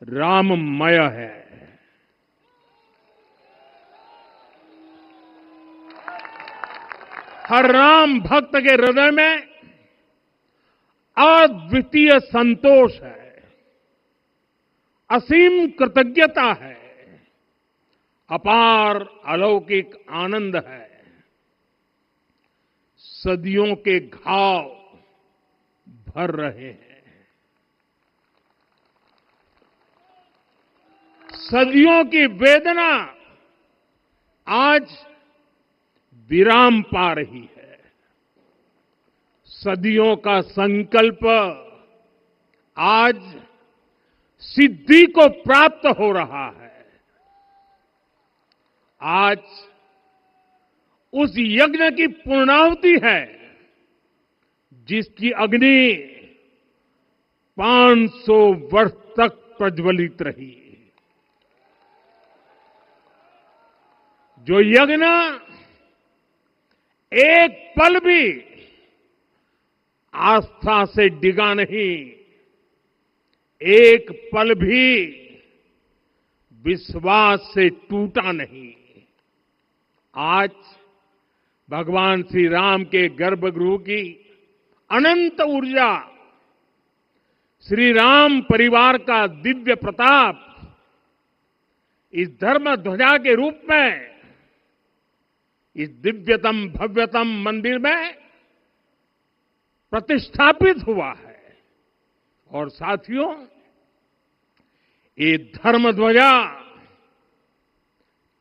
राममय है। हर राम भक्त के हृदय में अद्वितीय संतोष है, असीम कृतज्ञता है, अपार अलौकिक आनंद है। सदियों के घाव भर रहे हैं, सदियों की वेदना आज विराम पा रही है, सदियों का संकल्प आज सिद्धि को प्राप्त हो रहा है। आज उस यज्ञ की पूर्णाहुति है जिसकी अग्नि 500 वर्ष तक प्रज्वलित रही। जो यज्ञ एक पल भी आस्था से डिगा नहीं, एक पल भी विश्वास से टूटा नहीं। आज भगवान श्री राम के गर्भगृह की अनंत ऊर्जा, श्री राम परिवार का दिव्य प्रताप इस धर्म ध्वजा के रूप में इस दिव्यतम भव्यतम मंदिर में प्रतिष्ठापित हुआ है। और साथियों, ये धर्म ध्वजा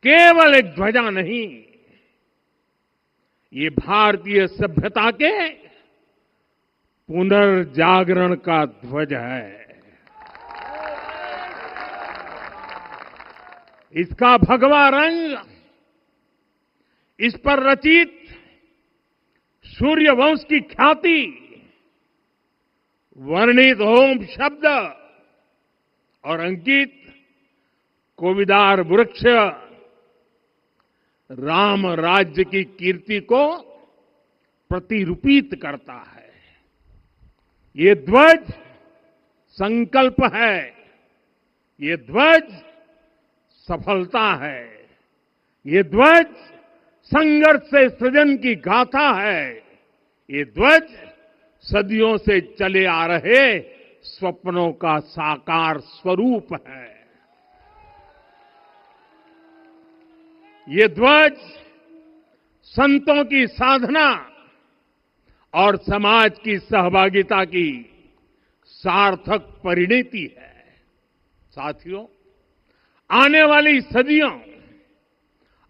केवल एक ध्वजा नहीं, ये भारतीय सभ्यता के पुनर्जागरण का ध्वज है। इसका भगवा रंग, इस पर रचित सूर्यवंश की ख्याति, वर्णित ओम शब्द और अंकित कोविदार वृक्ष राम राज्य की कीर्ति को प्रतिरूपित करता है। ये ध्वज संकल्प है, ये ध्वज सफलता है, ये ध्वज संघर्ष से सृजन की गाथा है, ये ध्वज सदियों से चले आ रहे स्वप्नों का साकार स्वरूप है। ये ध्वज संतों की साधना और समाज की सहभागिता की सार्थक परिणति है। साथियों, आने वाली सदियों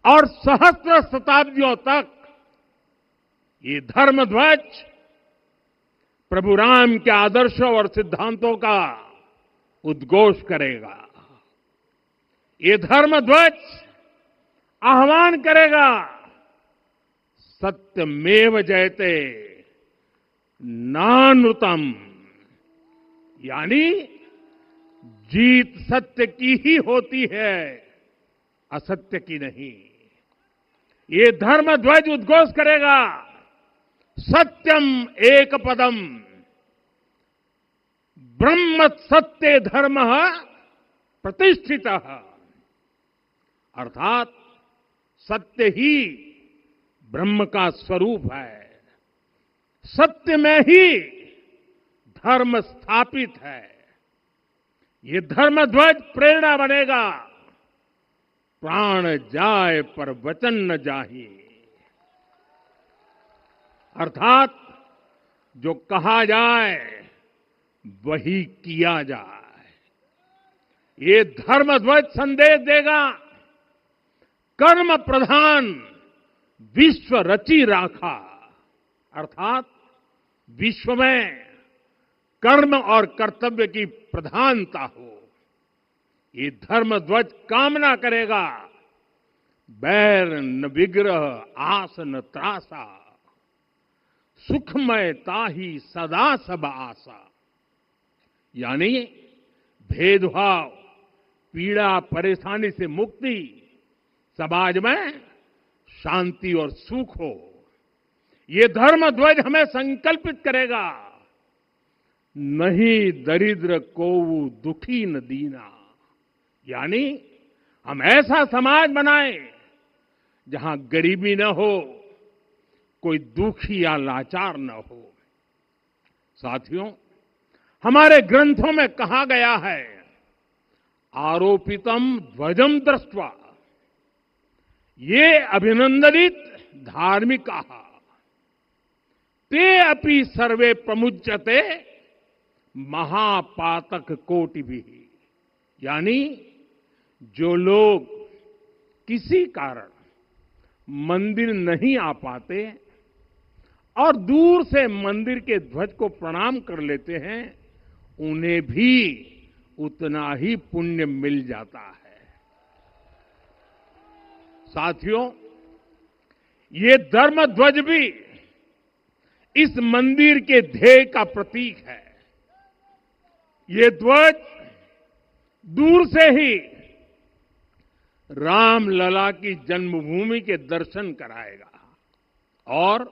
और सहस्त्र शताब्दियों तक ये धर्म ध्वज प्रभु राम के आदर्शों और सिद्धांतों का उद्घोष करेगा। ये धर्म ध्वज आह्वान करेगा, सत्यमेव जयते नानृतम, यानी जीत सत्य की ही होती है, असत्य की नहीं। ये धर्म ध्वज उद्घोष करेगा, सत्यम एक पदम ब्रह्म सत्य धर्म प्रतिष्ठित, अर्थात सत्य ही ब्रह्म का स्वरूप है, सत्य में ही धर्म स्थापित है। ये धर्म ध्वज प्रेरणा बनेगा, प्राण जाए पर वचन न जाहि, अर्थात जो कहा जाए वही किया जाए। ये धर्म ध्वज संदेश देगा, कर्म प्रधान विश्व रची राखा, अर्थात विश्व में कर्म और कर्तव्य की प्रधानता हो। ये धर्म ध्वज कामना करेगा, बैर न विग्रह आस न त्रासा, सुखमय ताही सदा सब आशा, यानी भेदभाव, पीड़ा परेशानी से मुक्ति, समाज में शांति और सुख हो। ये धर्म ध्वज हमें संकल्पित करेगा, नहीं दरिद्र कोऊ दुखी न दीना, यानी हम ऐसा समाज बनाएं जहां गरीबी न हो, कोई दुखी या लाचार न हो। साथियों, हमारे ग्रंथों में कहा गया है, आरोपितम ध्वजम दृष्ट्वा ये अभिनंदनित धार्मिका ते अपि सर्वे प्रमुच्यते महापातक कोटि भी, यानी जो लोग किसी कारण मंदिर नहीं आ पाते और दूर से मंदिर के ध्वज को प्रणाम कर लेते हैं, उन्हें भी उतना ही पुण्य मिल जाता है। साथियों, ये धर्म ध्वज भी इस मंदिर के ध्येय का प्रतीक है। ये ध्वज दूर से ही राम लला की जन्मभूमि के दर्शन कराएगा और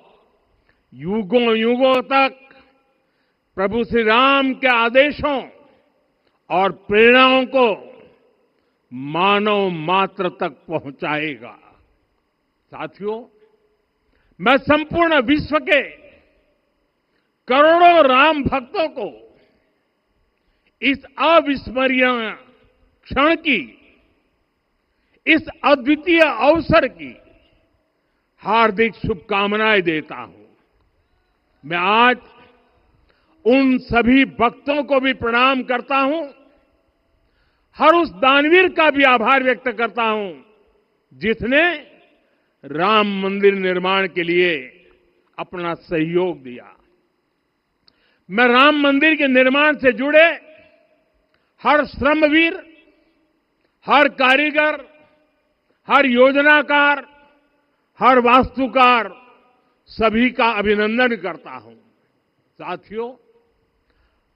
युगों युगों तक प्रभु श्री राम के आदेशों और प्रेरणाओं को मानव मात्र तक पहुंचाएगा। साथियों, मैं संपूर्ण विश्व के करोड़ों राम भक्तों को इस अविस्मरणीय क्षण की, इस अद्वितीय अवसर की हार्दिक शुभकामनाएं देता हूं। मैं आज उन सभी भक्तों को भी प्रणाम करता हूं, हर उस दानवीर का भी आभार व्यक्त करता हूं जिसने राम मंदिर निर्माण के लिए अपना सहयोग दिया। मैं राम मंदिर के निर्माण से जुड़े हर श्रमवीर, हर कारीगर, हर योजनाकार, हर वास्तुकार, सभी का अभिनंदन करता हूं। साथियों,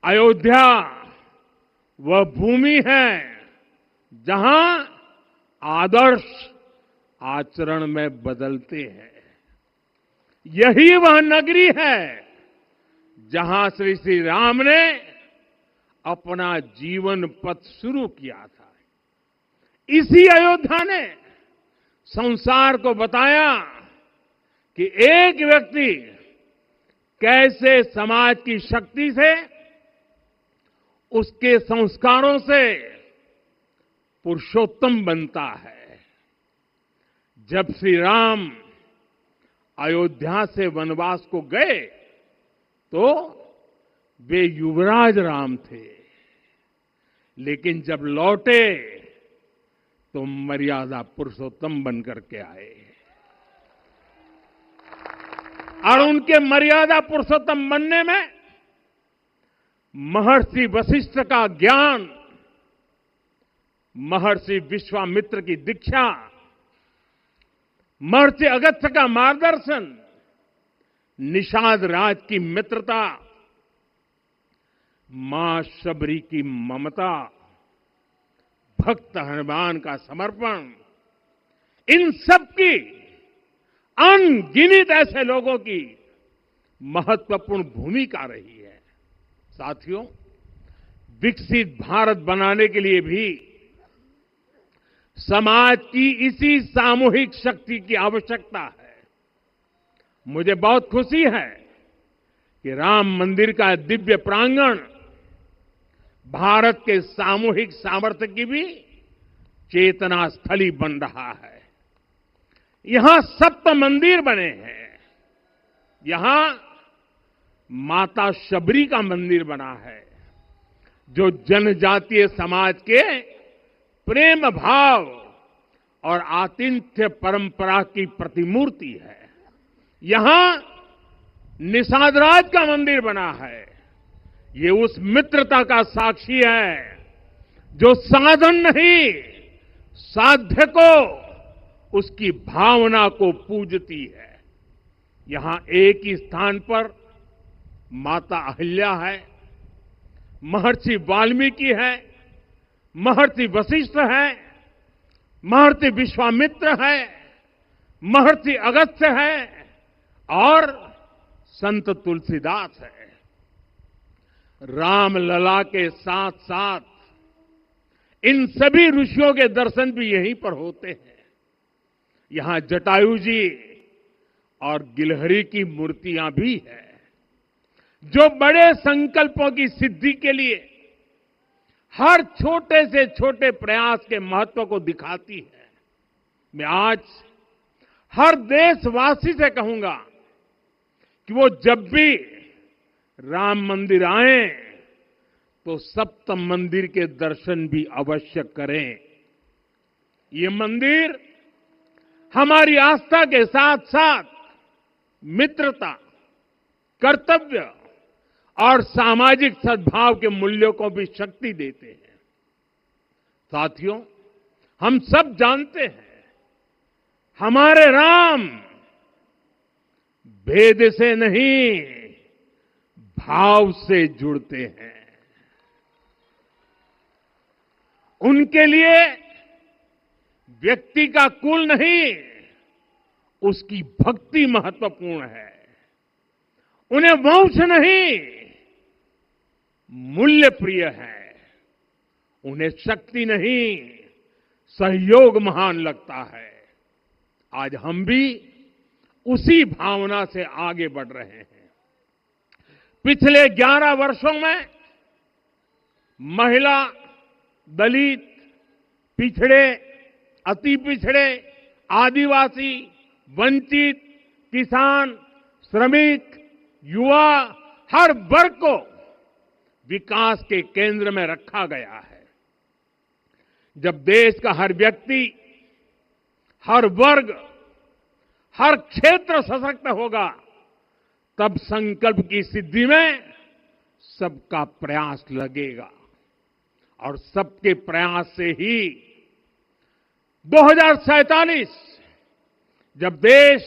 अयोध्या वह भूमि है जहां आदर्श आचरण में बदलते हैं। यही वह नगरी है जहां श्री श्री राम ने अपना जीवन पथ शुरू किया था। इसी अयोध्या ने संसार को बताया कि एक व्यक्ति कैसे समाज की शक्ति से, उसके संस्कारों से पुरुषोत्तम बनता है। जब श्री राम अयोध्या से वनवास को गए तो वे युवराज राम थे, लेकिन जब लौटे तो मर्यादा पुरुषोत्तम बनकर के आए और उनके मर्यादा पुरुषोत्तम बनने में महर्षि वशिष्ठ का ज्ञान, महर्षि विश्वामित्र की दीक्षा, महर्षि अगस्त्य का मार्गदर्शन, निषाद राज की मित्रता, मां शबरी की ममता, भक्त हनुमान का समर्पण, इन सब की अनगिनत ऐसे लोगों की महत्वपूर्ण भूमिका रही है। साथियों, विकसित भारत बनाने के लिए भी समाज की इसी सामूहिक शक्ति की आवश्यकता है। मुझे बहुत खुशी है कि राम मंदिर का दिव्य प्रांगण भारत के सामूहिक सामर्थ्य की भी चेतना स्थली बन रहा है। यहां सप्त मंदिर बने हैं। यहां माता शबरी का मंदिर बना है, जो जनजातीय समाज के प्रेम भाव और आतिथ्य परंपरा की प्रतिमूर्ति है। यहां निषाद राज का मंदिर बना है। ये उस मित्रता का साक्षी है जो साधन नहीं, साध्य को, उसकी भावना को पूजती है। यहां एक ही स्थान पर माता अहिल्या है, महर्षि वाल्मीकि है, महर्षि वशिष्ठ है, महर्षि विश्वामित्र है, महर्षि अगस्त्य है और संत तुलसीदास है। रामलला के साथ साथ इन सभी ऋषियों के दर्शन भी यहीं पर होते हैं। यहां जटायु जी और गिलहरी की मूर्तियां भी है, जो बड़े संकल्पों की सिद्धि के लिए हर छोटे से छोटे प्रयास के महत्व को दिखाती है। मैं आज हर देशवासी से कहूंगा कि वो जब भी राम मंदिर आए तो सप्त मंदिर के दर्शन भी अवश्य करें। ये मंदिर हमारी आस्था के साथ साथ मित्रता, कर्तव्य और सामाजिक सद्भाव के मूल्यों को भी शक्ति देते हैं। साथियों, हम सब जानते हैं हमारे राम भेद से नहीं, भाव से जुड़ते हैं। उनके लिए व्यक्ति का कुल नहीं, उसकी भक्ति महत्वपूर्ण है। उन्हें वंश नहीं, मूल्य प्रिय है। उन्हें शक्ति नहीं, सहयोग महान लगता है। आज हम भी उसी भावना से आगे बढ़ रहे हैं। पिछले 11 वर्षों में महिला, दलित, पिछड़े, अति पिछड़े, आदिवासी, वंचित, किसान, श्रमिक, युवा, हर वर्ग को विकास के केंद्र में रखा गया है। जब देश का हर व्यक्ति, हर वर्ग, हर क्षेत्र सशक्त होगा, तब संकल्प की सिद्धि में सबका प्रयास लगेगा। और सबके प्रयास से ही 2047 जब देश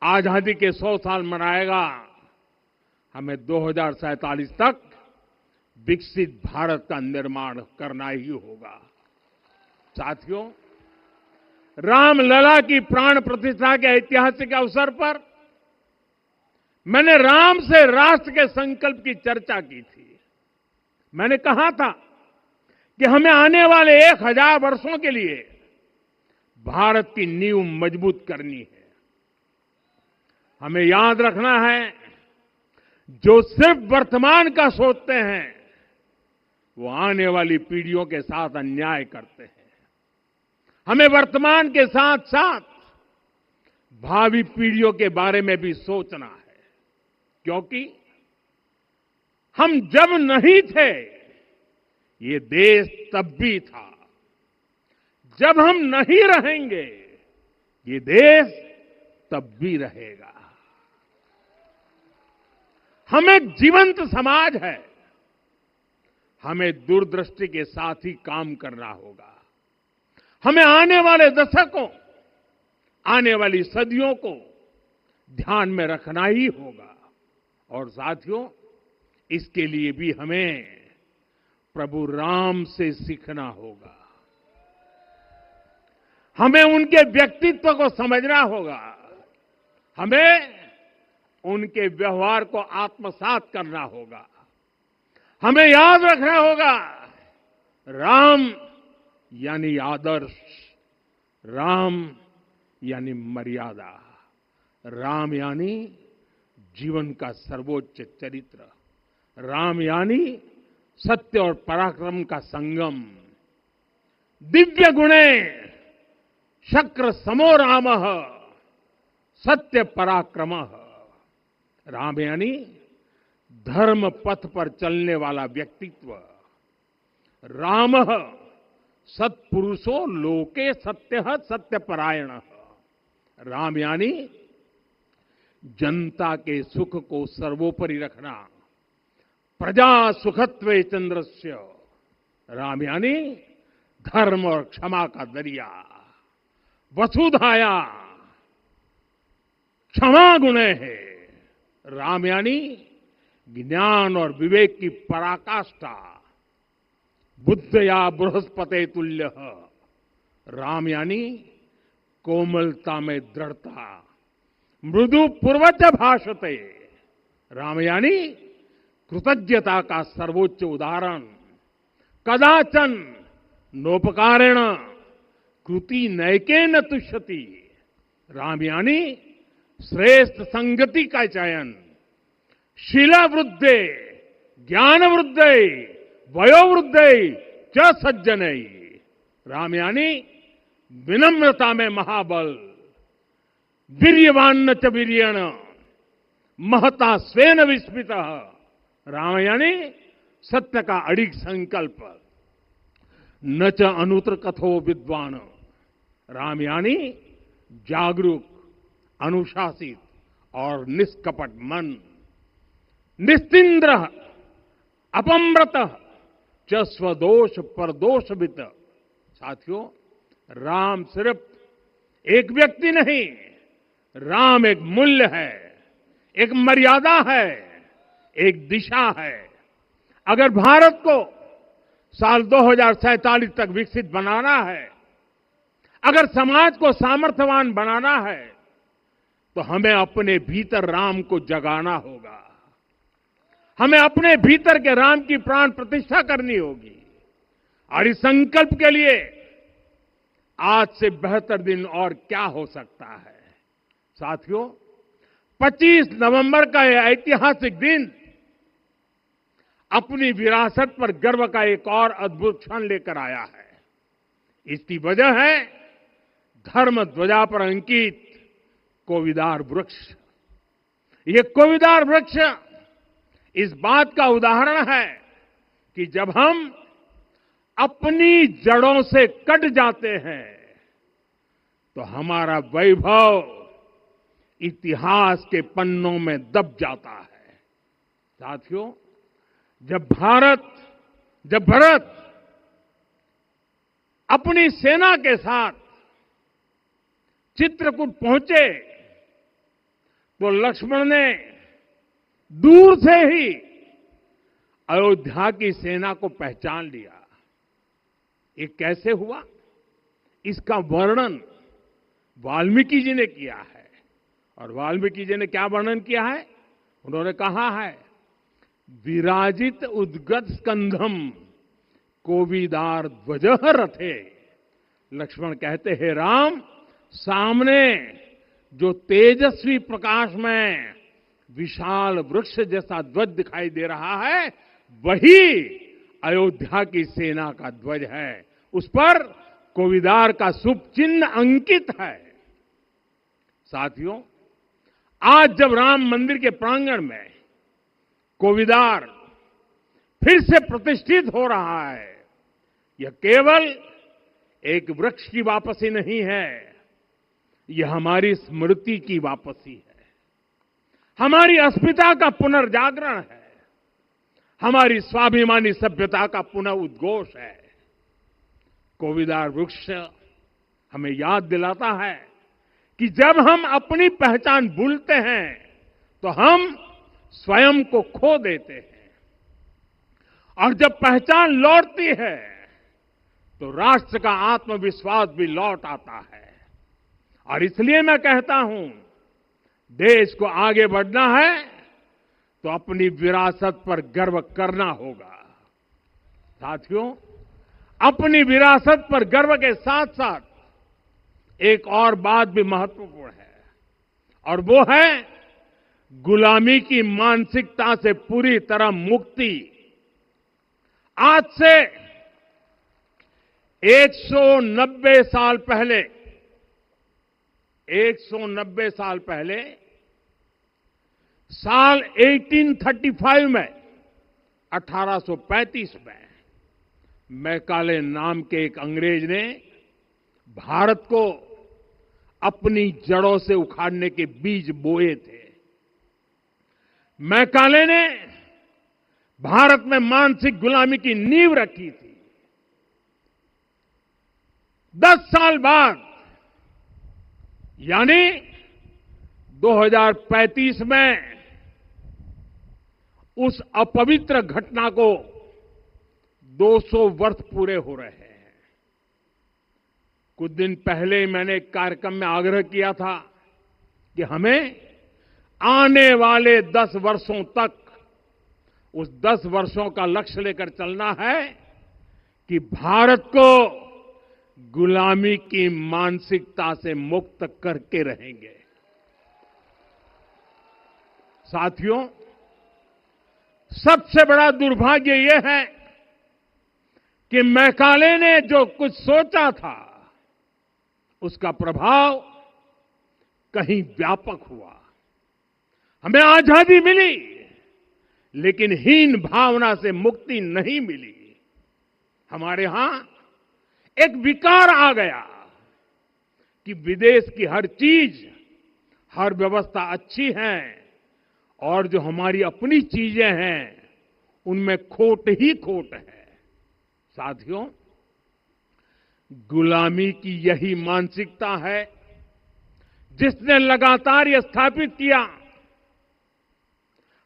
आजादी के 100 साल मनाएगा, हमें 2047 तक विकसित भारत का निर्माण करना ही होगा। साथियों, रामलला की प्राण प्रतिष्ठा के ऐतिहासिक अवसर पर मैंने राम से राष्ट्र के संकल्प की चर्चा की थी। मैंने कहा था कि हमें आने वाले 1000 वर्षों के लिए भारत की नींव मजबूत करनी है। हमें याद रखना है, जो सिर्फ वर्तमान का सोचते हैं वो आने वाली पीढ़ियों के साथ अन्याय करते हैं। हमें वर्तमान के साथ साथ भावी पीढ़ियों के बारे में भी सोचना है, क्योंकि हम जब नहीं थे ये देश तब भी था, जब हम नहीं रहेंगे ये देश तब भी रहेगा। हम एक जीवंत समाज है, हमें दूरदृष्टि के साथ ही काम करना होगा। हमें आने वाले दशकों, आने वाली सदियों को ध्यान में रखना ही होगा। और साथियों, इसके लिए भी हमें प्रभु राम से सीखना होगा। हमें उनके व्यक्तित्व को समझना होगा। हमें उनके व्यवहार को आत्मसात करना होगा। हमें याद रखना होगा, राम यानी आदर्श, राम यानी मर्यादा, राम यानी जीवन का सर्वोच्च चरित्र, राम यानी सत्य और पराक्रम का संगम। दिव्य गुणे शक्र समो रामः सत्य पराक्रमः। राम यानी धर्म पथ पर चलने वाला व्यक्तित्व। रामः सत्पुरुषो लोके सत्यः सत्यपरायणः। राम यानी जनता के सुख को सर्वोपरि रखना, प्रजा सुखत्वे चंद्रस्य। राम यानी धर्म और क्षमा का दरिया। वसुधाया क्षमा गुणे है। राम यानी ज्ञान और विवेक की पराकाष्ठा। बुद्ध या बृहस्पति तुल्य। राम यानी कोमलता में दृढ़ता। मृदु पूर्वज भाषते। राम यानी कृतज्ञता का सर्वोच्च उदाहरण। कदाचन नोपकारेण कृति नैकेन तुष्यति। राम यानी श्रेष्ठ संगति का चयन। शीला वृद्धे ज्ञान वृद्धे वयोवृद्धे च सज्जनै। राम यानी विनम्रता में महाबल। वीर्यवान च वीर्येण महता स्वेन विस्मितः। राम यानी सत्य का अडिग संकल्प। न च अनुत्र कथो विद्वान। राम यानी जागरूक, अनुशासित और निष्कपट मन। निस्तिंद्र अपम्रत च स्वदोष परदोषवित। साथियों, राम सिर्फ एक व्यक्ति नहीं, राम एक मूल्य है, एक मर्यादा है, एक दिशा है। अगर भारत को साल 2047 तक विकसित बनाना है, अगर समाज को सामर्थ्यवान बनाना है, तो हमें अपने भीतर राम को जगाना होगा। हमें अपने भीतर के राम की प्राण प्रतिष्ठा करनी होगी। और इस संकल्प के लिए आज से बेहतर दिन और क्या हो सकता है। साथियों, 25 नवंबर का यह ऐतिहासिक दिन अपनी विरासत पर गर्व का एक और अद्भुत क्षण लेकर आया है। इसकी वजह है धर्म ध्वजा पर अंकित कोविदार वृक्ष। ये कोविदार वृक्ष इस बात का उदाहरण है कि जब हम अपनी जड़ों से कट जाते हैं तो हमारा वैभव इतिहास के पन्नों में दब जाता है। साथियों, जब भरत अपनी सेना के साथ चित्रकूट पहुंचे तो लक्ष्मण ने दूर से ही अयोध्या की सेना को पहचान लिया। ये कैसे हुआ, इसका वर्णन वाल्मीकि जी ने किया है। और वाल्मीकि जी ने क्या वर्णन किया है? उन्होंने कहा है, विराजित उद्गत स्कंधम कोविदार ध्वजः रथे। लक्ष्मण कहते हैं, राम, सामने जो तेजस्वी प्रकाश में विशाल वृक्ष जैसा ध्वज दिखाई दे रहा है, वही अयोध्या की सेना का ध्वज है। उस पर कोविदार का शुभ चिन्ह अंकित है। साथियों, आज जब राम मंदिर के प्रांगण में कोविदार फिर से प्रतिष्ठित हो रहा है, यह केवल एक वृक्ष की वापसी नहीं है, यह हमारी स्मृति की वापसी है, हमारी अस्मिता का पुनर्जागरण है, हमारी स्वाभिमानी सभ्यता का पुनः उद्घोष है। कोविदार वृक्ष हमें याद दिलाता है कि जब हम अपनी पहचान भूलते हैं तो हम स्वयं को खो देते हैं, और जब पहचान लौटती है तो राष्ट्र का आत्मविश्वास भी लौट आता है। और इसलिए मैं कहता हूं, देश को आगे बढ़ना है तो अपनी विरासत पर गर्व करना होगा। साथियों, अपनी विरासत पर गर्व के साथ साथ एक और बात भी महत्वपूर्ण है, और वो है गुलामी की मानसिकता से पूरी तरह मुक्ति। आज से 190 साल पहले 190 साल पहले साल 1835 में 1835 में मैकाले नाम के एक अंग्रेज ने भारत को अपनी जड़ों से उखाड़ने के बीज बोए थे। मैकाले ने भारत में मानसिक गुलामी की नींव रखी थी। 10 साल बाद यानी 2035 में उस अपवित्र घटना को 200 वर्ष पूरे हो रहे हैं। कुछ दिन पहले मैंने एक कार्यक्रम में आग्रह किया था कि हमें आने वाले 10 वर्षों तक उस 10 वर्षों का लक्ष्य लेकर चलना है कि भारत को गुलामी की मानसिकता से मुक्त करके रहेंगे। साथियों, सबसे बड़ा दुर्भाग्य यह है कि मैकाले ने जो कुछ सोचा था उसका प्रभाव कहीं व्यापक हुआ। हमें आजादी मिली, लेकिन हीन भावना से मुक्ति नहीं मिली। हमारे यहां एक विकार आ गया कि विदेश की हर चीज, हर व्यवस्था अच्छी है और जो हमारी अपनी चीजें हैं उनमें खोट ही खोट है। साथियों, गुलामी की यही मानसिकता है जिसने लगातार यह स्थापित किया।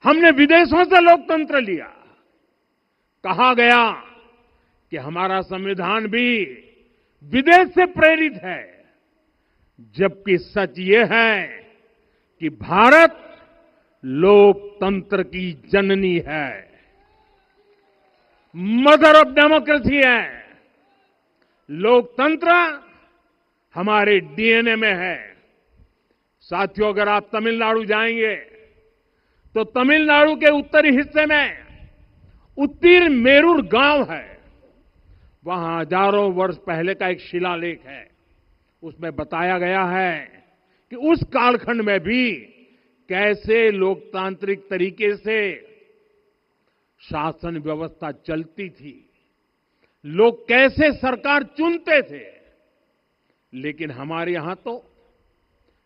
हमने विदेशों से लोकतंत्र लिया। कहा गया कि हमारा संविधान भी विदेश से प्रेरित है, जबकि सच ये है कि भारत लोकतंत्र की जननी है, मदर ऑफ डेमोक्रेसी है। लोकतंत्र हमारे डीएनए में है। साथियों, अगर आप तमिलनाडु जाएंगे तो तमिलनाडु के उत्तरी हिस्से में उत्तीर-मेरूर गांव है। वहां हजारों वर्ष पहले का एक शिलालेख है। उसमें बताया गया है कि उस कालखंड में भी कैसे लोकतांत्रिक तरीके से शासन व्यवस्था चलती थी, लोग कैसे सरकार चुनते थे। लेकिन हमारे यहां तो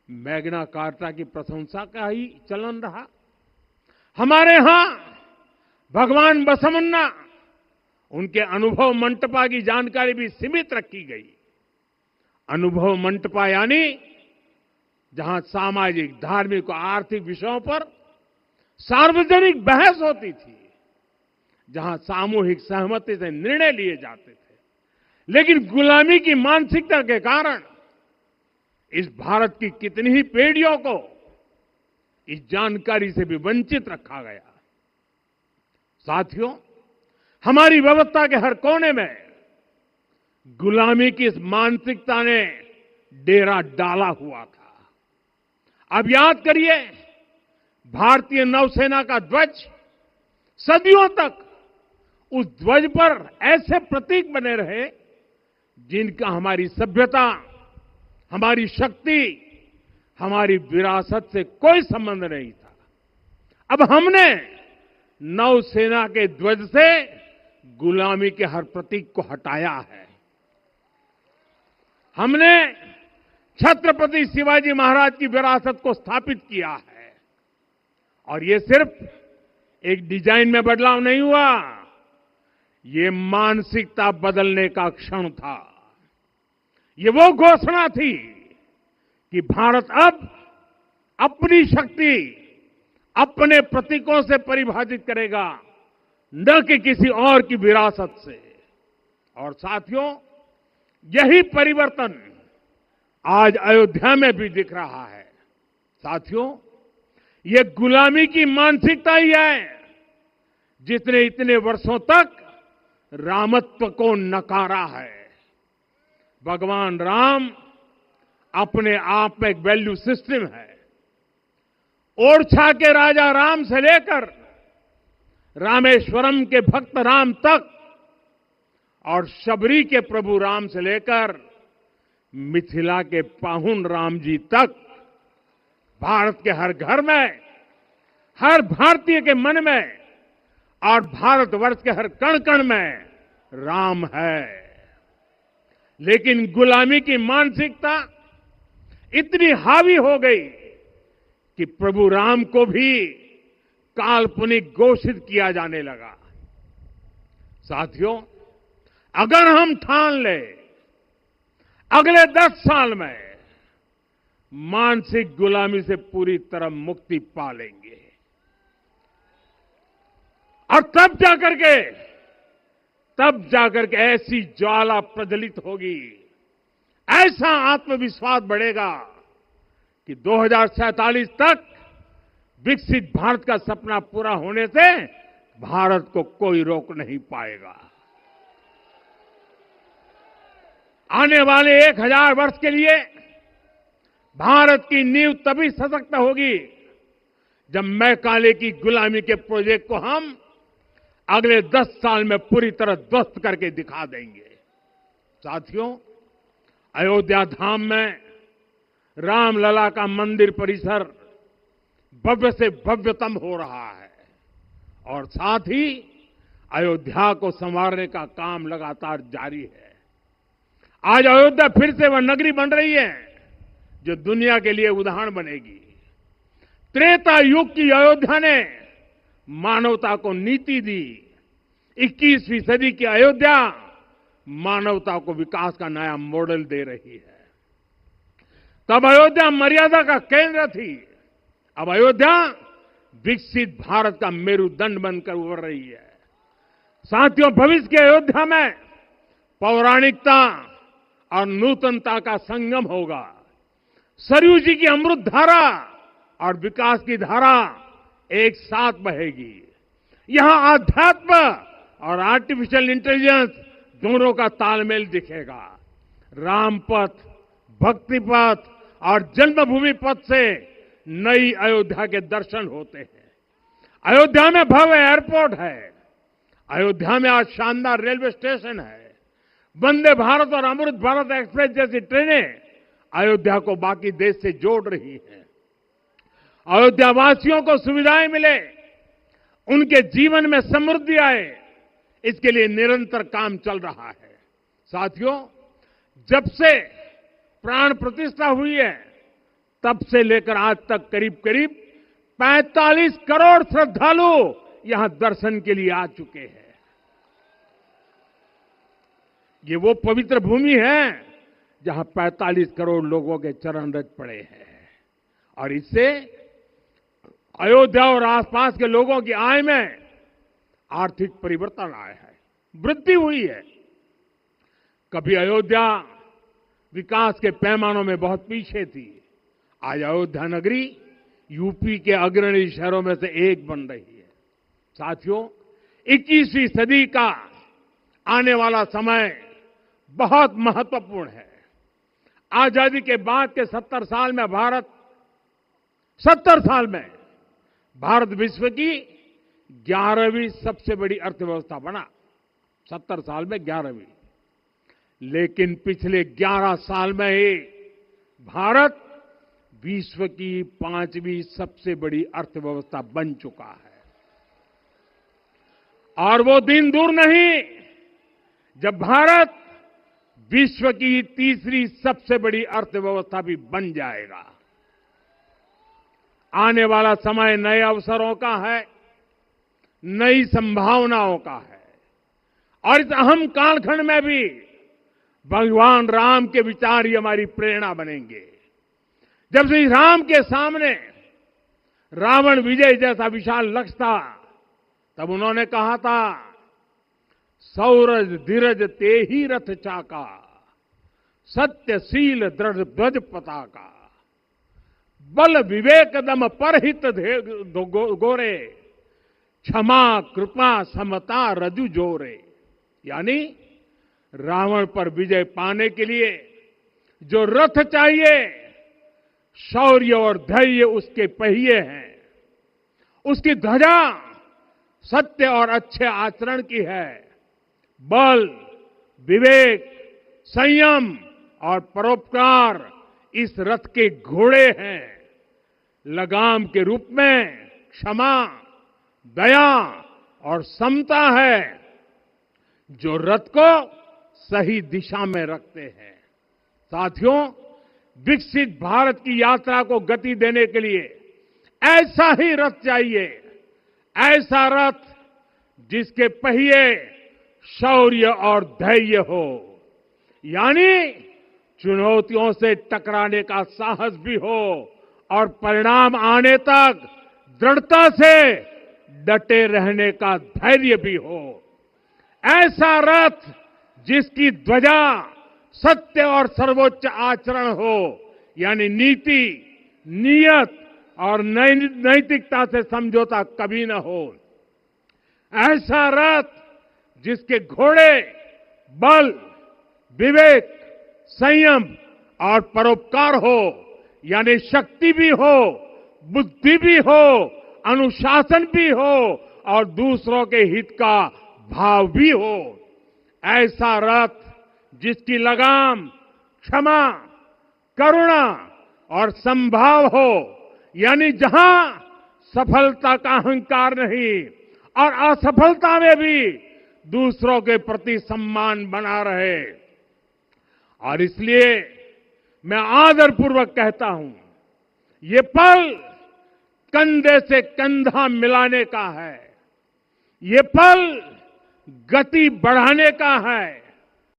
मैग्ना कार्टा की प्रशंसा का ही चलन रहा। हमारे यहां भगवान बसवन्ना, उनके अनुभव मंटपा की जानकारी भी सीमित रखी गई। अनुभव मंटपा यानी जहां सामाजिक, धार्मिक और आर्थिक विषयों पर सार्वजनिक बहस होती थी, जहां सामूहिक सहमति से निर्णय लिए जाते थे। लेकिन गुलामी की मानसिकता के कारण इस भारत की कितनी ही पीढ़ियों को इस जानकारी से भी वंचित रखा गया। साथियों, हमारी व्यवस्था के हर कोने में गुलामी की इस मानसिकता ने डेरा डाला हुआ था। अब याद करिए, भारतीय नौसेना का ध्वज सदियों तक उस ध्वज पर ऐसे प्रतीक बने रहे जिनका हमारी सभ्यता, हमारी शक्ति, हमारी विरासत से कोई संबंध नहीं था। अब हमने नौसेना के ध्वज से गुलामी के हर प्रतीक को हटाया है। हमने छत्रपति शिवाजी महाराज की विरासत को स्थापित किया है। और ये सिर्फ एक डिजाइन में बदलाव नहीं हुआ, ये मानसिकता बदलने का क्षण था। ये वो घोषणा थी कि भारत अब अपनी शक्ति अपने प्रतीकों से परिभाषित करेगा, न कि किसी और की विरासत से। और साथियों, यही परिवर्तन आज अयोध्या में भी दिख रहा है। साथियों, ये गुलामी की मानसिकता ही है जिसने इतने वर्षों तक रामत्व को नकारा है। भगवान राम अपने आप में एक वैल्यू सिस्टम है। ओरछा के राजा राम से लेकर रामेश्वरम के भक्त राम तक और शबरी के प्रभु राम से लेकर मिथिला के पाहुन राम जी तक, भारत के हर घर में, हर भारतीय के मन में और भारतवर्ष के हर कण कण में राम है। लेकिन गुलामी की मानसिकता इतनी हावी हो गई कि प्रभु राम को भी काल्पनिक घोषित किया जाने लगा। साथियों, अगर हम ठान लें अगले 10 साल में मानसिक गुलामी से पूरी तरह मुक्ति पा लेंगे, और तब जाकर के ऐसी ज्वाला प्रज्वलित होगी, ऐसा आत्मविश्वास बढ़ेगा कि 2047 तक विकसित भारत का सपना पूरा होने से भारत को कोई रोक नहीं पाएगा। आने वाले 1000 वर्ष के लिए भारत की नींव तभी सशक्त होगी जब मैकाले की गुलामी के प्रोजेक्ट को हम अगले 10 साल में पूरी तरह ध्वस्त करके दिखा देंगे। साथियों, अयोध्या धाम में रामलला का मंदिर परिसर भव्य से भव्यतम हो रहा है और साथ ही अयोध्या को संवारने का काम लगातार जारी है। आज अयोध्या फिर से वह नगरी बन रही है जो दुनिया के लिए उदाहरण बनेगी। त्रेता युग की अयोध्या ने मानवता को नीति दी। 21वीं सदी की अयोध्या मानवता को विकास का नया मॉडल दे रही है। तब अयोध्या मर्यादा का केंद्र थी, अब अयोध्या विकसित भारत का मेरुदंड बनकर उभर रही है। साथियों, भविष्य की अयोध्या में पौराणिकता और नूतनता का संगम होगा। सरयू जी की अमृत धारा और विकास की धारा एक साथ बहेगी। यहां आध्यात्म और आर्टिफिशियल इंटेलिजेंस दोनों का तालमेल दिखेगा। राम पथ, भक्ति पथ और जन्मभूमि पथ से नई अयोध्या के दर्शन होते हैं। अयोध्या में भव्य एयरपोर्ट है। अयोध्या में आज शानदार रेलवे स्टेशन है। वंदे भारत और अमृत भारत एक्सप्रेस जैसी ट्रेनें अयोध्या को बाकी देश से जोड़ रही हैं। अयोध्या वासियों को सुविधाएं मिले, उनके जीवन में समृद्धि आए, इसके लिए निरंतर काम चल रहा है। साथियों, जब से प्राण प्रतिष्ठा हुई है तब से लेकर आज तक करीब करीब 45 करोड़ श्रद्धालु यहां दर्शन के लिए आ चुके हैं। ये वो पवित्र भूमि है जहां 45 करोड़ लोगों के चरण रज पड़े हैं और इससे अयोध्या और आसपास के लोगों की आय में आर्थिक परिवर्तन आया है, वृद्धि हुई है। कभी अयोध्या विकास के पैमानों में बहुत पीछे थी। आज अयोध्या नगरी यूपी के अग्रणी शहरों में से एक बन रही है। साथियों, 21वीं सदी का आने वाला समय बहुत महत्वपूर्ण है। आजादी के बाद के 70 साल में भारत विश्व की 11वीं सबसे बड़ी अर्थव्यवस्था बना। 70 साल में 11वीं। लेकिन पिछले 11 साल में ही भारत विश्व की 5वीं सबसे बड़ी अर्थव्यवस्था बन चुका है। और वो दिन दूर नहीं जब भारत विश्व की 3री सबसे बड़ी अर्थव्यवस्था भी बन जाएगा। आने वाला समय नए अवसरों का है, नई संभावनाओं का है और इस अहम कालखंड में भी भगवान राम के विचार ही हमारी प्रेरणा बनेंगे। जब श्री राम के सामने रावण विजय जैसा विशाल लक्ष्य था, तब उन्होंने कहा था, सौरज धीरज ते ही रथ चाका, सत्यशील दृढ़ ध्वज पताका, बल विवेक दम परहित गोरे, क्षमा कृपा समता रजु जोरे। यानी रावण पर विजय पाने के लिए जो रथ चाहिए, शौर्य और धैर्य उसके पहिए हैं, उसकी ध्वजा सत्य और अच्छे आचरण की है, बल, विवेक, संयम और परोपकार इस रथ के घोड़े हैं। लगाम के रूप में क्षमा, दया और समता है जो रथ को सही दिशा में रखते हैं। साथियों, विकसित भारत की यात्रा को गति देने के लिए ऐसा ही रथ चाहिए, ऐसा रथ जिसके पहिए शौर्य और धैर्य हो, यानी चुनौतियों से टकराने का साहस भी हो और परिणाम आने तक दृढ़ता से डटे रहने का धैर्य भी हो। ऐसा रथ जिसकी ध्वजा सत्य और सर्वोच्च आचरण हो, यानी नीति, नियत और नैतिकता से समझौता कभी न हो। ऐसा रथ जिसके घोड़े बल, विवेक, संयम और परोपकार हो, यानी शक्ति भी हो, बुद्धि भी हो, अनुशासन भी हो और दूसरों के हित का भाव भी हो। ऐसा रथ जिसकी लगाम क्षमा, करुणा और संभाव हो, यानी जहां सफलता का अहंकार नहीं और असफलता में भी दूसरों के प्रति सम्मान बना रहे। और इसलिए मैं आदरपूर्वक कहता हूं, ये पल कंधे से कंधा मिलाने का है, ये पल गति बढ़ाने का है,